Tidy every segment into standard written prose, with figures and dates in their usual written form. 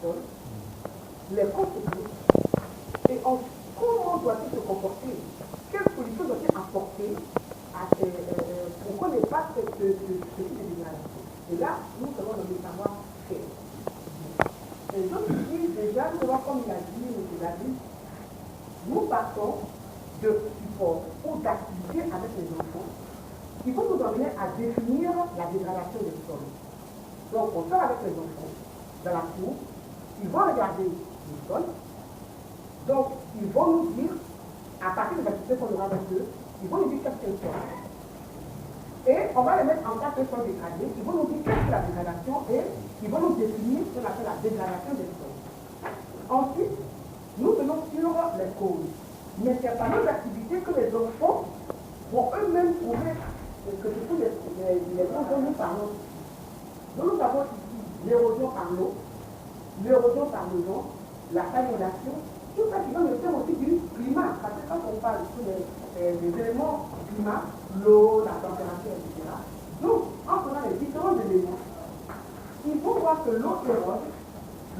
sol, les conséquences, et comment doit-il se comporter, quelles solutions doit-il apporter pour qu'on n'ait pas ce type de dégradation. Et là, nous avons le savoir-faire. Et donc ici, déjà, nous avons, comme il a dit, M. David, nous partons de support ou d'activités avec les enfants qui vont nous amener à définir la dégradation des sols. Donc, on sort avec les enfants dans la cour, ils vont regarder le sol, donc ils vont nous dire, à partir des activités qu'on aura avec eux, ils vont nous dire qu'est-ce qu'elle sol. Et on va les mettre en cas de sol dégradé, ils vont nous dire qu'est-ce que la dégradation est, ils vont nous définir ce qu'on appelle la dégradation des sols. Ensuite, nous venons sur les causes. Mais c'est par nos activités que les enfants vont eux-mêmes trouver que ce sont les causes dont nous parlons. Donc nous avons ici l'érosion par l'eau, l'érosion par le vent, la salination, tout ça qui va nous faire aussi du climat. Parce que quand on parle de tous les éléments du climat, l'eau, la température, etc. Donc, en prenant les différents éléments, il faut voir que l'eau érode,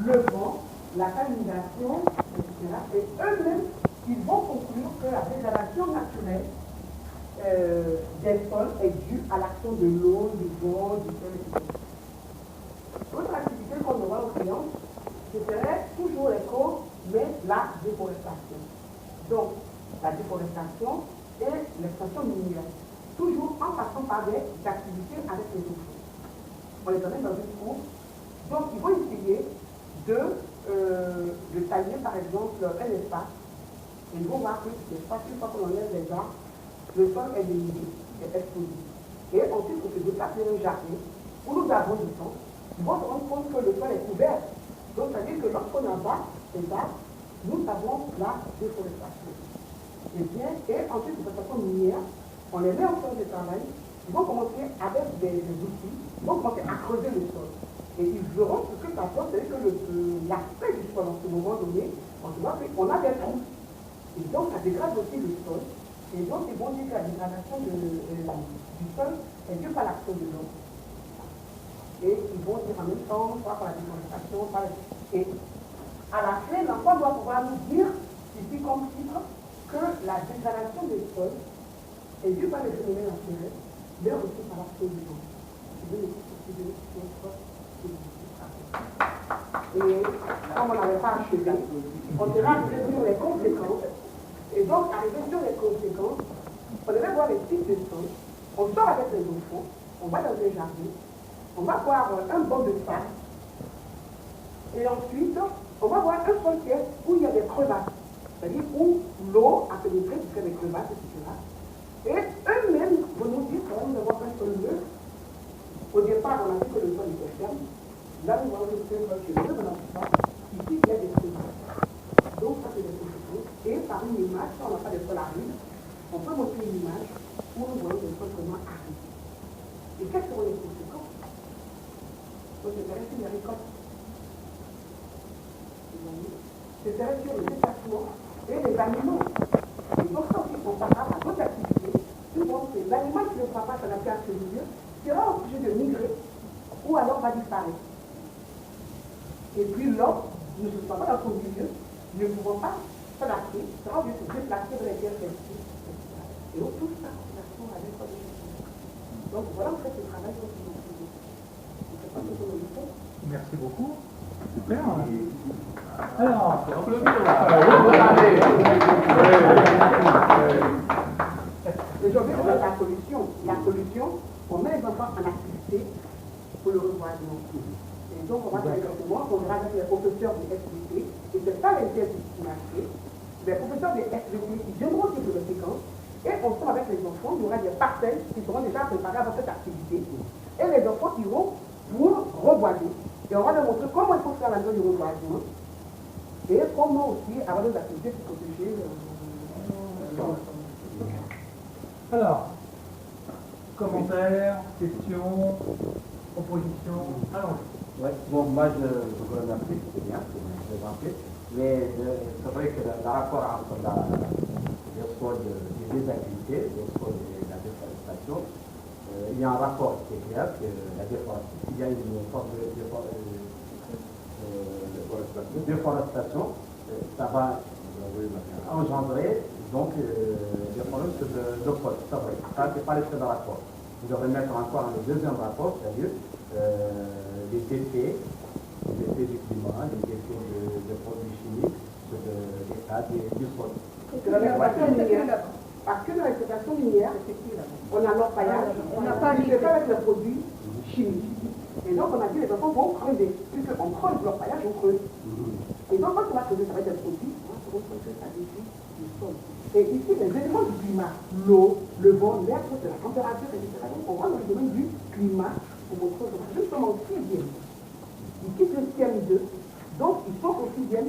le vent, la salination, etc. Et eux-mêmes, ils vont conclure que la dégradation naturelle des sols est due à l'action de l'eau, du vent, du sol, etc. L'autre activité qu'on aura aux clients, ce serait toujours les causes, mais la déforestation. Donc, la déforestation et l'extraction minière. Toujours en passant par des activités avec les enfants. On les emmène dans une cour. Donc, ils vont essayer de tailler, par exemple, un espace. Et ils vont voir que cet espace, une fois qu'on enlève les arbres, le sol est dénudé, est exposé. Et ensuite, on se déplace dans un jardin où nous avons du temps. Ils vont se rendre compte que le sol est couvert. Donc, ça veut dire que lorsqu'on abat ces arbres, nous avons la déforestation. Et bien, et ensuite, de façon minière, on les met en forme de travail, ils vont commencer avec des outils, ils vont commencer à creuser le sol. Et ils verront ce que ça donne, c'est que l'aspect du sol, en ce moment donné, on a des trous. Et donc, ça dégrade aussi le sol. Et donc, ils vont dire que la dégradation du sol est due par l'action de l'homme. Et ils vont dire en même temps, soit par la déforestation, et à la fin, l'enfant doit pouvoir nous dire, ici comme titre, que la dégradation des sols est due par les phénomènes naturels, mais aussi par l'action de l'homme. Et comme on n'avait pas achevé, on devra arriver sur les conséquences. Et donc, arriver sur les conséquences, on devrait voir les types de sols. On sort avec les enfants, on va dans un jardin, on va voir un banc de sable, et ensuite, on va voir un sol où il y a des crevasses, c'est-à-dire où l'eau a pénétré, qui fait des crevasses, etc. Et eux-mêmes vont nous dire quand même d'avoir un sol neutre. Au départ, on a dit que le sol était ferme. Là, nous voyons le sol qui est neutre dans l'espace. Ici, il y a des crevasses. Donc, ça, c'est des conséquences. Et par une image, si on n'a pas de sol aride, on peut montrer une image où nous voyons des sols comment arides. Et quelles seront les conséquences? Donc, c'est vrai qu'il y a des récoltes. C'est vrai sur le déplacement et les animaux. Et donc, ça aussi, on parlera à d'autres activités. Souvent, c'est l'animal qui ne sera pas s'adapter à ce milieu, sera obligé de migrer ou alors va disparaître. Et puis l'homme ne se sera pas dans son milieu, ne pouvant pas s'adapter, sera obligé de se déplacer dans les terres fertiles. Et donc, tout ça, c'est l'action à l'école. Donc, voilà en fait le travail dont nous faisons. Merci beaucoup. Super. Alors, aujourd'hui, on a la solution. La solution, on met les enfants en activité pour le reboisement. Et donc, on va faire exactement, on verra avec les professeurs de SVT, et c'est pas les tests qui marchent. Les professeurs de SVT, ils viendront sur les séquences, et ensemble avec les enfants, il y aura des parcelles qui seront déjà préparées à cette activité. Et les enfants iront pour reboiser. Et on va leur montrer comment il faut faire la zone du reboisement. Et comment aussi avoir des activités pour protéger alors, commentaires, questions, propositions. Alors, ouais, bon, moi je vous remercie, c'est bien, c'est présenté. Mais c'est vrai que le rapport entre les sols des activités, les sols et la déforestation, il y a un rapport qui est clair, que la déforestation, il y a une forme de déforestation, ça va engendrer donc des problèmes de poste. C'est vrai. Ça, c'est pas le seul rapport. Vous devrez mettre encore un deuxième rapport, c'est-à-dire les effets du climat, les effets de produits chimiques, de l'état du sol. Parce que dans l'exploitation minière, on a l'orpaillage, on n'a pas fait avec les produits chimiques. Et donc on a dit les enfants vont creuser. Puisqu'on creuse l'orpaillage, on creuse. Et donc quand on va creuser, ça va être des produits, on va creuser ça dessus du sol. Et ici, les éléments du climat, l'eau, le vent, l'air, la température, etc. Donc on rentre dans le domaine du climat pour montrer justement au sixième. Il quitte le CM2, donc il faut qu'au sixième,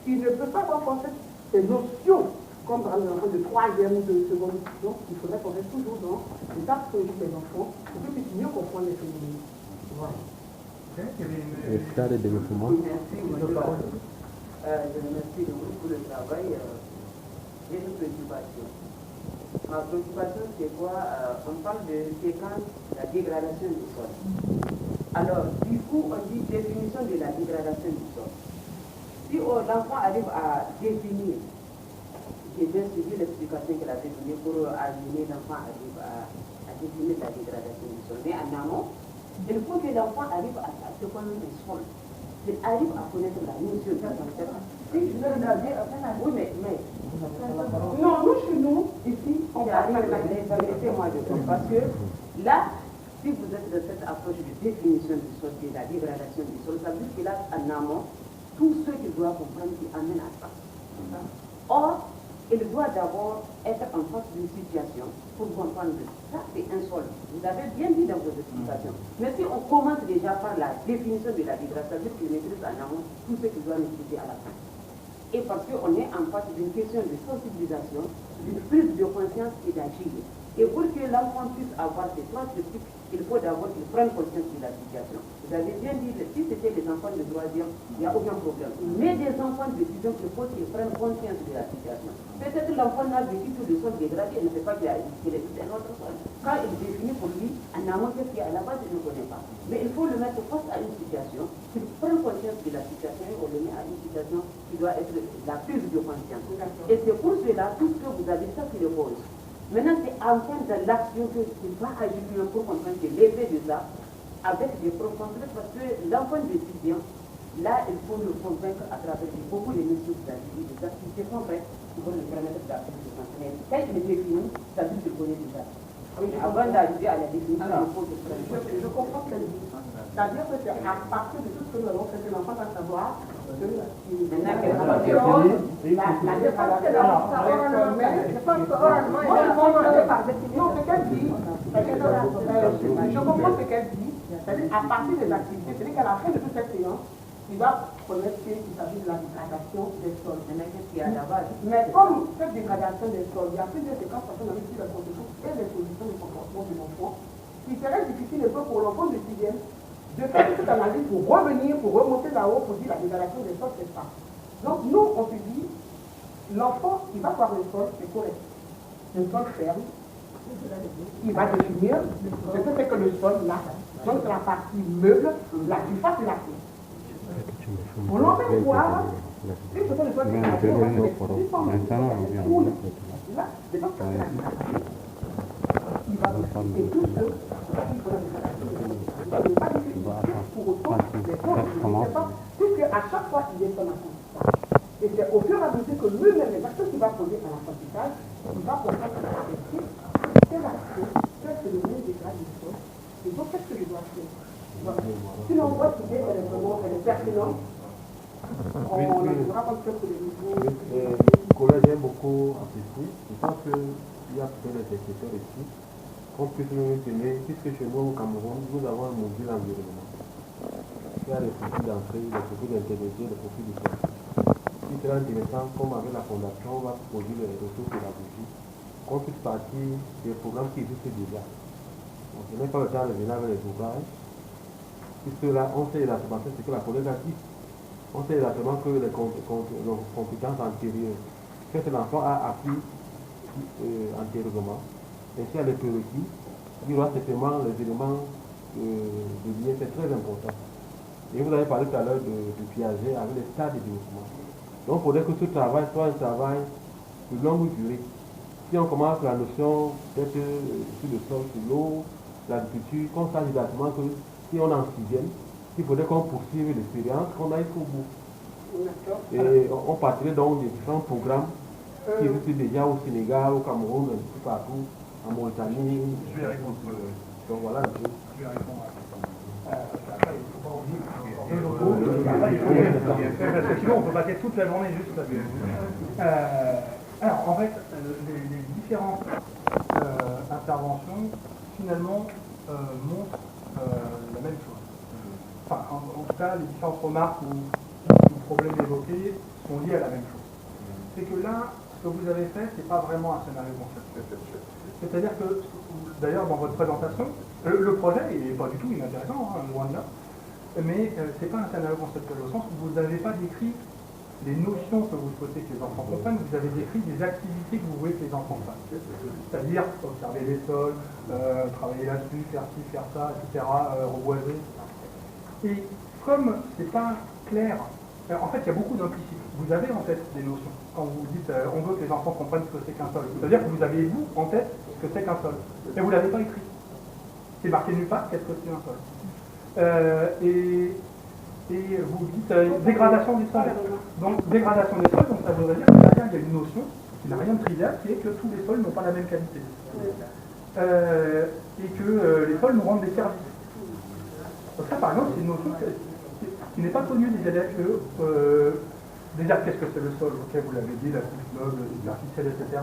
il ne peut pas avoir en fait ces notions comme par exemple de troisième ou de seconde. Donc il faudrait qu'on reste toujours dans l'état psychologique des enfants pour qu'ils puissent mieux comprendre les phénomènes. Voilà. Et ça, les développements. Merci, je remercie le groupe pour le travail. J'ai une préoccupation. Ma préoccupation, c'est quoi? On parle de séquence de la dégradation du sol. Alors, du coup, on dit définition de la dégradation du sol. Si l'enfant arrive à définir, j'ai bien suivi l'explication qu'elle a donnée pour amener l'enfant arrive à définir la dégradation du sol. Mais en amont, il faut que l'enfant arrive à se connaître le sol. Il arrive à connaître la notion de la. Si je veux regarder, oui, mais. Non, nous, chez nous, ici, on parle de la laissez-moi de temps. Parce que là, si vous êtes dans cette approche de définition du sol, de la dégradation du sol, ça veut dire que là, en amont, tout ce qu'il doit comprendre qui amène à ça. Or, il doit d'abord être en face d'une situation pour comprendre ça, c'est un sol. Vous avez bien dit dans vos explications. Mais si on commence déjà par la définition de la dégradation, ça veut dire qu'il maîtrise en amont tout ce qu'il doit maîtriser à la fin. Et parce qu'on est en face d'une question de sensibilisation, d'une prise de conscience et d'agir. Et pour que l'enfant puisse avoir ces trois trucs, il faut d'abord qu'il prenne conscience de la situation. Vous avez bien dit, si c'était les enfants de troisième, il n'y a aucun problème. Mais des enfants de sixième, il faut qu'ils prennent conscience de la situation. Peut-être l'enfant n'a vécu tout le sol dégradé, il ne sait pas qu'il est un autre sol. Quand il définit pour lui, en amont, qu'est-ce qu'il y a à la base, il ne connaît pas. Mais il faut le mettre face à une situation, qu'il prenne conscience de la situation et on le met à une situation qui doit être la prise de conscience. Et c'est pour cela, tout ce que vous avez, ça c'est le cause. Maintenant, c'est enfin de l'action qu'il va agir pour comprendre l'effet de ça avec des profondeurs, parce que l'enfant de sixième, là, il faut le convaincre à travers beaucoup de mesures d'activité, des activités concrètes qui vont lui permettre d'apprendre de s'entraîner. Quand il est défini, ça veut dire qu'il connaît déjà. Avant d'arriver à la définition, il faut que je comprends ce qu'elle dit. C'est-à-dire que c'est à partir de tout ce que nous avons fait que l'enfant va savoir que la défense de l'enfant, je pense que oralement, non, ce qu'elle dit, je comprends ce qu'elle dit, c'est-à-dire à partir des activités, c'est-à-dire qu'à la fin de toute cette séance, il va connaître qu'il s'agit de la dégradation des sols. Mais comme cette dégradation des sols, il y a plusieurs séquences parce qu'on a vu sur le processus et les solutions de comportement de l'enfant, il serait difficile un peu pour l'enfant de sixième de faire toute cette analyse pour revenir, pour remonter là-haut, pour dire la dégradation des sols, c'est ça. Donc nous, on se dit, l'enfant, il va voir le sol, c'est correct. Le sol ferme, il va définir ce que c'est que le sol là. Donc c'est la partie meuble, la surface et la clé. On l'emmène voir, une fois le sol est là, il va et tout ce puisque à chaque fois il est son apprentissage. Et c'est au fur et à mesure que lui-même, les actions qu'il va poser à l'apprentissage, il va pouvoir accepter quelle action, quel phénomène dégrade le sol, et donc qu'est-ce que je dois faire. Si l'on voit qu'il est pertinente, on aura pas peut-être les niveaux. Le collège aime beaucoup apprécier. Je pense qu'il y a peut-être des secteurs ici qu'on puisse nous tenir, puisque chez nous au Cameroun, nous avons un module environnement. Il y a les profils d'entrée, les profils d'intermédiaire, les profils de sortie. Il sera intéressant, comme avec la fondation, on va produire les ressources pédagogiques, qu'on puisse partir des programmes qui existent déjà. Donc, ce n'est pas le temps de venir avec les ouvrages, puisque là, on sait exactement ce que la collègue a dit. On sait exactement que les compétences antérieures, que l'enfant a appris antérieurement, et s'il y a les prérequis, il y aura certainement les éléments de lien, c'est très important. Et vous avez parlé tout à l'heure de Piaget avec les stades de développement. Donc il faudrait que ce travail soit un travail de longue durée. Si on commence la notion d'être sur le sol, sur l'eau, l'agriculture, qu'on sache exactement que si on est en sixième, il faudrait qu'on poursuive l'expérience, qu'on aille jusqu'au bout. Et on partirait donc des différents programmes qui existent déjà au Sénégal, au Cameroun, un peu partout, en Mauritanie. Je vais répondre. Donc voilà un peu. Je vais répondre à la question. Après, il ne faut pas oublier parce que sinon on peut passer toute la journée juste là-dessus. Alors, en fait, les différentes interventions, finalement, montrent la même chose. Enfin, en tout cas, les différentes remarques ou problèmes évoqués sont liés à la même chose. C'est que là, ce que vous avez fait, c'est pas vraiment un scénario conceptuel. C'est-à-dire que, d'ailleurs, dans votre présentation, le projet n'est pas du tout inintéressant, hein, loin de là, mais c'est pas un scénario conceptuel au sens où vous n'avez pas décrit les notions que vous souhaitez que les enfants comprennent, vous avez décrit des activités que vous voulez que les enfants fassent. C'est-à-dire observer les sols, travailler là-dessus, faire ci, faire ça, etc., reboiser. Et comme c'est pas clair, en fait, il y a beaucoup d'implicites. Vous avez en tête des notions. Quand vous dites on veut que les enfants comprennent ce que c'est qu'un sol, c'est-à-dire que vous avez, vous, en tête, ce que c'est qu'un sol. Mais vous ne l'avez pas écrit. C'est marqué nulle part, qu'est-ce que c'est un sol. Et vous dites dégradation des sols. Donc, dégradation des sols, donc ça voudrait dire que derrière, il y a une notion qui n'a rien de trivial, qui est que tous les sols n'ont pas la même qualité. Et que les sols nous rendent des services. Donc ça, par exemple, c'est une notion qui n'est pas connue des élèves que... déjà, qu'est-ce que c'est le sol? Ok, vous l'avez dit, la couche noble, superficielle, etc.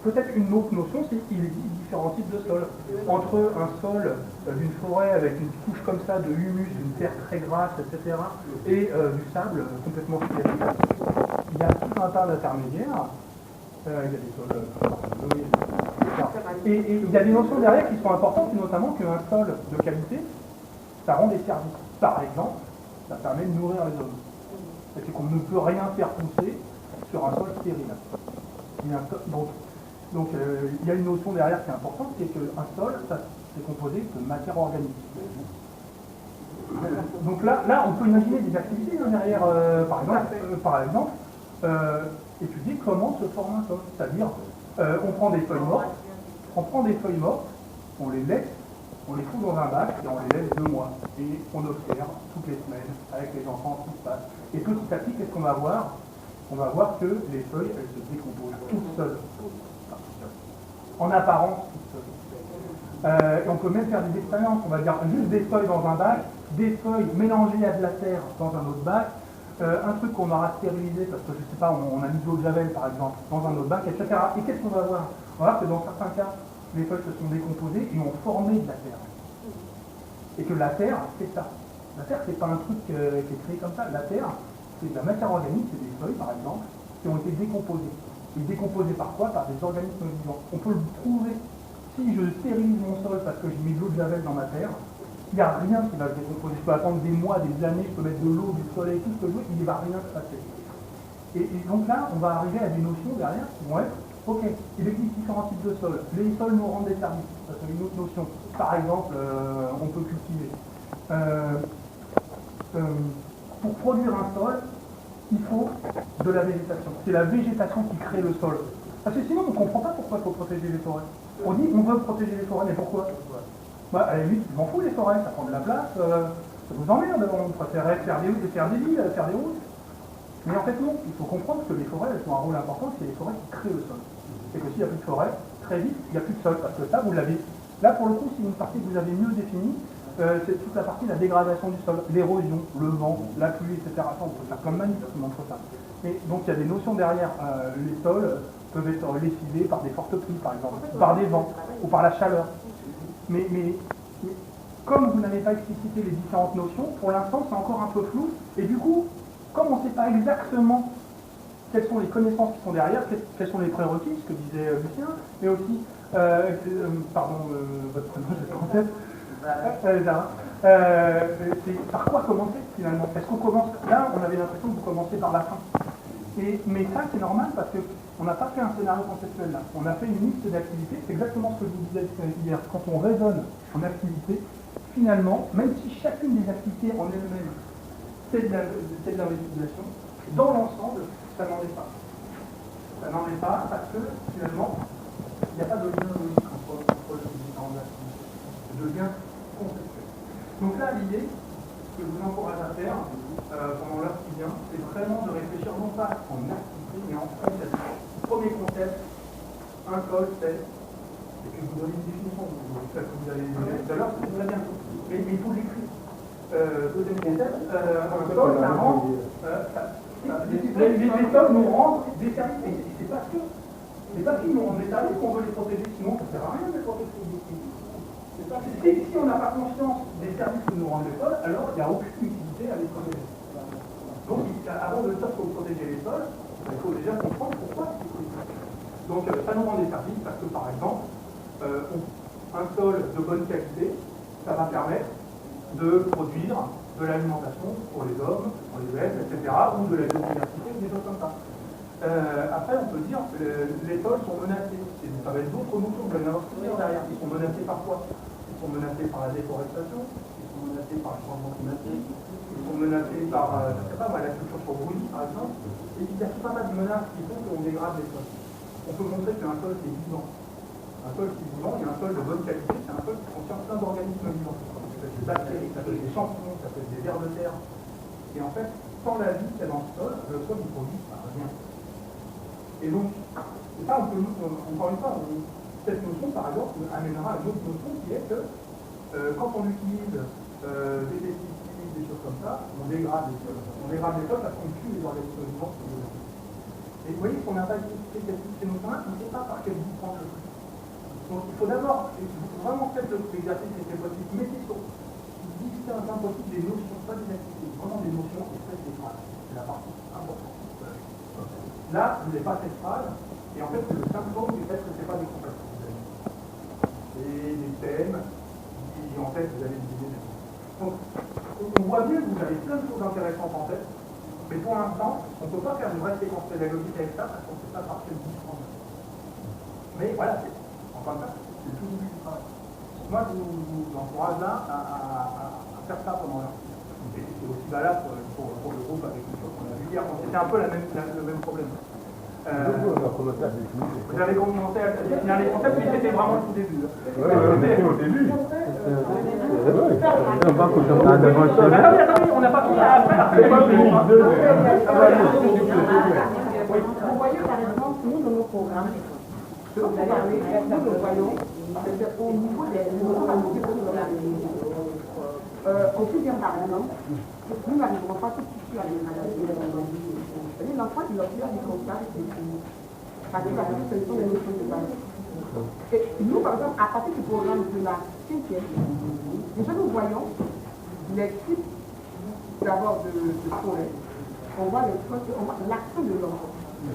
Peut-être une autre notion, c'est qu'il existe différents types de sols. Entre un sol d'une forêt avec une couche comme ça de humus, d'une terre très grasse, etc., et du sable complètement sphérique, il y a tout un tas d'intermédiaires. Il y a des sols... et il y a des notions derrière qui sont importantes, notamment qu'un sol de qualité, ça rend des services. Par exemple, ça permet de nourrir les hommes. C'est qu'on ne peut rien faire pousser sur un sol stérile. Donc il y a une notion derrière qui est importante, c'est qu'un sol, ça c'est composé de matière organique. Donc là, on peut imaginer des activités derrière, par exemple, étudier comment se forme un sol. C'est-à-dire, on prend des feuilles mortes, on les laisse, on les fout dans un bac et on les laisse 2 mois. Et on observe toutes les semaines avec les enfants ce qui se passe. Et petit à petit, qu'est-ce qu'on va voir? On va voir que les feuilles, elles se décomposent toutes seules. En apparence, toutes seules. Et on peut même faire des expériences. On va dire juste des feuilles dans un bac, des feuilles mélangées à de la terre dans un autre bac, un truc qu'on aura stérilisé parce que, je sais pas, on a mis de l'eau de javel, par exemple, dans un autre bac, etc. Et qu'est-ce qu'on va voir? On va voir que dans certains cas, les feuilles se sont décomposées et ont formé de la terre. Et que la terre, c'est ça. La terre, c'est pas un truc qui est créé comme ça. La terre, c'est de la matière organique, c'est des feuilles, par exemple, qui ont été décomposées. Et décomposées par quoi? Par des organismes vivants. On peut le prouver. Si je stérilise mon sol parce que j'ai mis de l'eau de javel dans ma terre, il n'y a rien qui va se décomposer. Je peux attendre des mois, des années, je peux mettre de l'eau, du soleil, tout ce que je veux, il ne va rien se passer. Et donc là, on va arriver à des notions derrière qui vont être, ok, il existe différents types de sols. Les sols nous rendent des services. Ça, c'est une autre notion. Par exemple, on peut cultiver. Pour produire un sol, il faut de la végétation. C'est la végétation qui crée le sol. Parce que sinon, on ne comprend pas pourquoi il faut protéger les forêts. On dit on veut protéger les forêts, mais pourquoi? Bah, à la limite, je m'en fous les forêts, ça prend de la place, ça vous emmerde, on préférerait faire des villes, faire des routes. Mais en fait non, il faut comprendre que les forêts, elles ont un rôle important, c'est les forêts qui créent le sol. Et que s'il n'y a plus de forêt, très vite, il n'y a plus de sol, parce que ça, vous l'avez. Là, pour le coup, c'est une partie que vous avez mieux définie, c'est toute la partie de la dégradation du sol, l'érosion, le vent, la pluie, etc. Ça, on peut faire plein de manifs qui montrent ça. Et donc il y a des notions derrière. Les sols peuvent être lessivés par des fortes pluies, par exemple, par des vents, ou par la chaleur. Mais comme vous n'avez pas explicité les différentes notions, pour l'instant c'est encore un peu flou, et du coup, comme on ne sait pas exactement quelles sont les connaissances qui sont derrière, quels sont les prérequis, ce que disait Lucien, mais aussi, votre prénom, je sais pas en tête, c'est par quoi commencer finalement? Est-ce qu'on commence, là on avait l'impression que vous commencez par la fin. Mais ça c'est normal parce qu'on n'a pas fait un scénario conceptuel là, on a fait une liste d'activités, c'est exactement ce que je vous disais hier, quand on raisonne en activité, finalement, même si chacune des activités en elle-même c'est de l'investigation, dans l'ensemble, ça n'en est pas. Ça n'en est pas parce que finalement, il n'y a pas de lien logique entre les différentes activités, de lien conceptuel. Donc là, l'idée que je vous encourage à faire pendant l'heure qui vient, c'est vraiment de réfléchir non pas en activité, mais en concept. Premier concept, un col, c'est, et puis vous donnez une définition, celle que vous avez dit tout à l'heure, c'est très bien, mais il faut l'écrire. Deuxième concept, un col, ça rend, les méthodes nous rendent des services, et c'est parce qu'ils nous rendent des services qu'on veut les protéger, sinon ça ne sert à rien de les protéger. Si on n'a pas conscience des services que nous rendent l'école, alors il n'y a aucune utilité à les protéger. Donc, avant de dire qu'il faut protéger les sols, il faut déjà comprendre pourquoi c'est utilisé. Donc, ça nous rend des services parce que, par exemple, un sol de bonne qualité, ça va permettre de produire de l'alimentation pour les hommes, pour les bêtes, etc., ou de la biodiversité, ou des choses comme ça. Après, on peut dire que les sols sont menacés. Et ça va être d'autres notions de l'investissement derrière. Ils sont menacés par quoi? Ils sont menacés par la déforestation, ils sont menacés par le changement climatique, ils sont menacés par, je ne sais pas, la culture sur bruit, par exemple. Et il y a tout un tas de menaces qui font qu'on dégrade les sols. On peut montrer qu'un sol qui est vivant. Un sol qui est vivant, il y a un sol de bonne qualité, c'est un sol qui contient plein d'organismes vivants. Ça peut être des bactéries, ça peut être des champignons, ça peut être des vers de terre. Et en fait, sans la vie qu'il y a dans le sol il produit rien. Et donc, ça, on peut, encore une fois, cette notion, par exemple, amènera à une autre notion qui est que quand on utilise des pesticides, des choses comme ça, on dégrade les sols. On dégrade les sols parce qu'on tue les organismes vivants. Et vous voyez, si on n'a pas utilisé ces notions-là, on ne sait pas par quel bout prendre le truc. Donc il faut d'abord, vraiment faire l'exercice qui était possible, mettez sur distinction possible des notions, pas des activités, vraiment des notions et faites des phrases. C'est la partie importante. Là, vous n'avez pas cette phrase, et en fait, c'est le symptôme du fait que ce n'est pas des compétences. C'est des thèmes qui, en fait, vous avez des idées. Donc, on voit bien que vous avez plein de choses intéressantes en tête, mais pour l'instant, on ne peut pas faire une vraie séquence pédagogique avec ça, parce qu'on ne sait pas par quel bout prendre. Mais voilà, enfin, ça, c'est le tout début du travail. Moi, je vous encourage là à faire ça pendant l'heure. Et c'est aussi valable pour le groupe agriculture qu'on a vu hier. C'était un peu le même problème. Vous avez commencé à définir les concepts, mais c'était vraiment le tout début. C'était au début. Attendez, on n'a pas tout à faire. Vous voyez, par exemple, nous, dans nos programmes, nous voyons, au niveau des on peut dire par exemple, nous n'arriverons pas tout de suite à les maladies. L'enfant, il a des contacts, parce que ce sont des notions de base. Et nous, par exemple, à partir du programme de la 5e, déjà nous voyons les types d'abord de forêt. On voit l'action de l'enfant.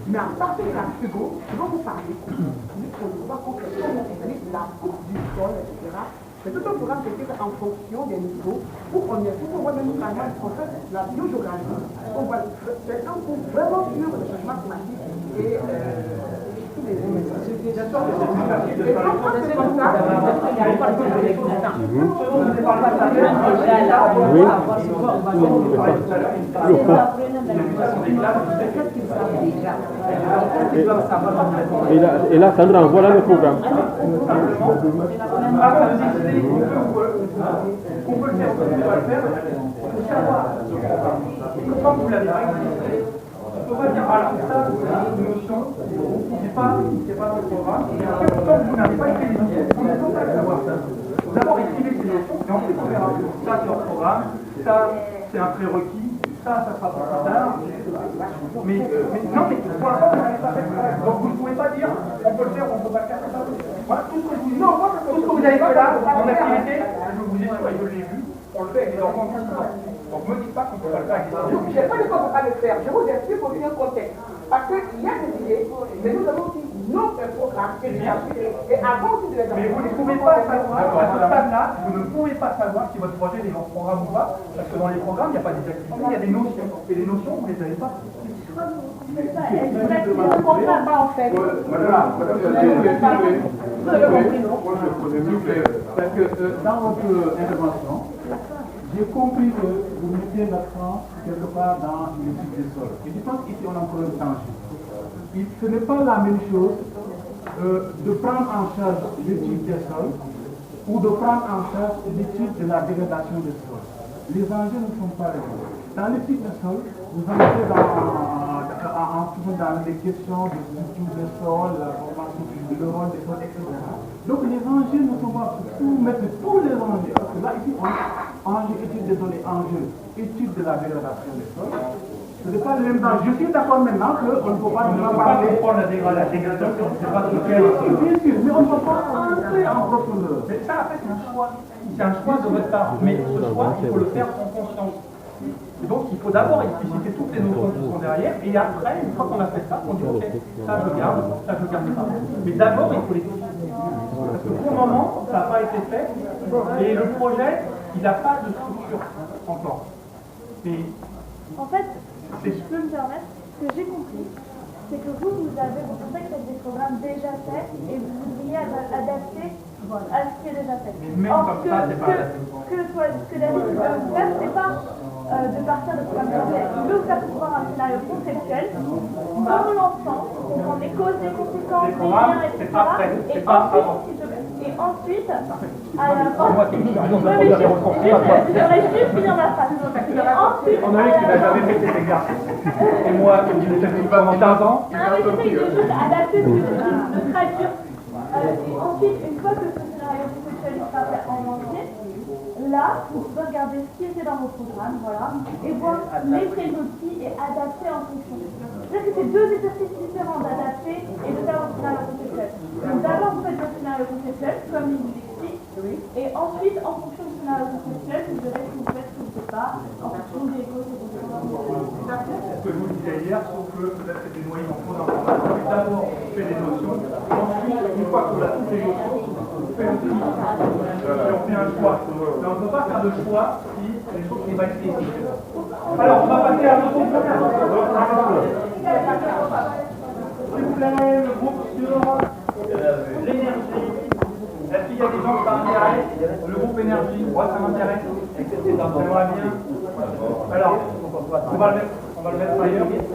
Mais à partir de la seconde, je vais vous parler. On voit qu'on fait la coupe du sol, etc. C'est tout un programme qui est fait en fonction des niveaux pour qu'on voit même par exemple en fait la biogéographie. On voit c'est un cours vraiment sur le changement climatique et tous les et quand c'est comme ça, Et là, Sandra, voilà le programme. On peut le faire, on doit le faire, il faut savoir. Quand vous l'avez pas utilisé, on ne peut pas dire, alors ça, c'est une notion, c'est pas le programme, et après, tant que vous n'avez pas écrit les notions, on ne peut pas savoir ça. D'abord, écrivez ces notions, et ensuite, on verra. Ça, c'est hors programme, ça, c'est un prérequis, ça sera pour plus tard. Mais non, mais pour l'instant, vous n'avez pas fait ça. Donc, vous ne pouvez pas dire, on peut le faire, on ne peut pas le faire, c'est pas possible. Voilà, tout ce que je vous dis, tout ce que vous avez fait là, en activité, je vous dis, je l'ai vu, on le fait avec les enfants tout le temps. Donc, ne me dites pas qu'on ne peut pas le faire avec les enfants. Je n'ai pas dit qu'on ne peut pas le faire. Je vous explique aussi un contexte. Parce qu'il y a des idées, mais nous avons aussi notre programme et avant aussi de les mais vous ne pouvez pas savoir, à ce stade-là, vous ne pouvez pas savoir si votre projet est dans ce programme ou pas, parce que dans les programmes, il n'y a pas des activités, il y a des notions. Et les notions, vous ne les avez pas. Je ne comprends pas en fait. Voilà. Vous avez compris, non? Moi, je connais mieux Parce que dans votre intervention, j'ai compris que vous mettez l'accent quelque part dans l'étude des sols. Et je pense qu'ici on a encore un danger. Ce n'est pas la même chose de prendre en charge l'étude des sols ou de prendre en charge l'étude de la dégradation des sols. Les enjeux ne sont pas les mêmes. Dans l'étude des sols, vous entrez dans les questions de structure des sols, la formation, le rôle des sols, etc. Donc les enjeux ne sont pas pour mettre tous les enjeux. Parce que là, ici, enjeu, étude des données, enjeu, étude de la dégradation des sols. Ce n'est pas le même temps. Je suis d'accord maintenant qu'on ne peut pas parler de la dégradation, c'est pas tout bien sûr, mais on ne peut pas entrer en profondeur. Mais ça, en fait, c'est un choix. C'est un choix de votre part. Mais ce choix, il faut le faire en conscience. Et donc, il faut d'abord expliciter toutes les notions qui sont derrière, et après, une fois qu'on a fait ça, on dit ok, ça je garde pas. Mais d'abord, il faut les expliciter. Parce que pour le moment, ça n'a pas été fait, et le projet, il n'a pas de structure encore. Et en fait, si je peux me permettre, ce que j'ai compris, c'est que vous avez vos contacts avec des programmes déjà faits et vous voudriez adapter à ce qui est déjà fait. Mais même comme ça, c'est pas ce que David veut vous faire, c'est pas de partir de programmes déjà faits. Il veut vous faire comprendre un scénario conceptuel, dans l'ensemble, comprendre les causes, les conséquences, les liens, etc. Et ensuite, j'aimerais juste finir ma phrase. Et ensuite, on a vu qu'il n'a jamais fait cet exercice. Et moi, je l'ai fait pendant 15 ans. J'essaie de juste adapter de traduire. Et ensuite, une fois que ce scénario conceptuel sera fait en entier, là, vous pouvez regarder ce qui était dans vos programmes, voilà, et voir les prérequis et adapter en fonction. C'est-à-dire que c'est deux exercices différents d'adapter et de faire un scénario conceptuel. Donc d'abord, vous faites votre scénario conceptuel, comme il vous explique, et ensuite, en fonction du scénario conceptuel, vous verrez ce que vous faites, ce que vous ne faites pas, en fonction des causes et des conséquences. Ce que je vous disais hier, sauf que peut-être c'était noyé en trop d'informations. D'abord, on fait des notions. Ensuite, une fois qu'on a toutes les notions, on fait aussi, et on fait un choix. Mais on ne peut pas faire de choix si les choses sont pas explicites. Alors, on va passer à notre conférence. S'il vous plaît, le groupe sur l'énergie. Est-ce qu'il y a des gens qui s'intéressent? Le groupe énergie, moi ça m'intéresse. J'aimerais bien. Alors, on va le mettre ailleurs.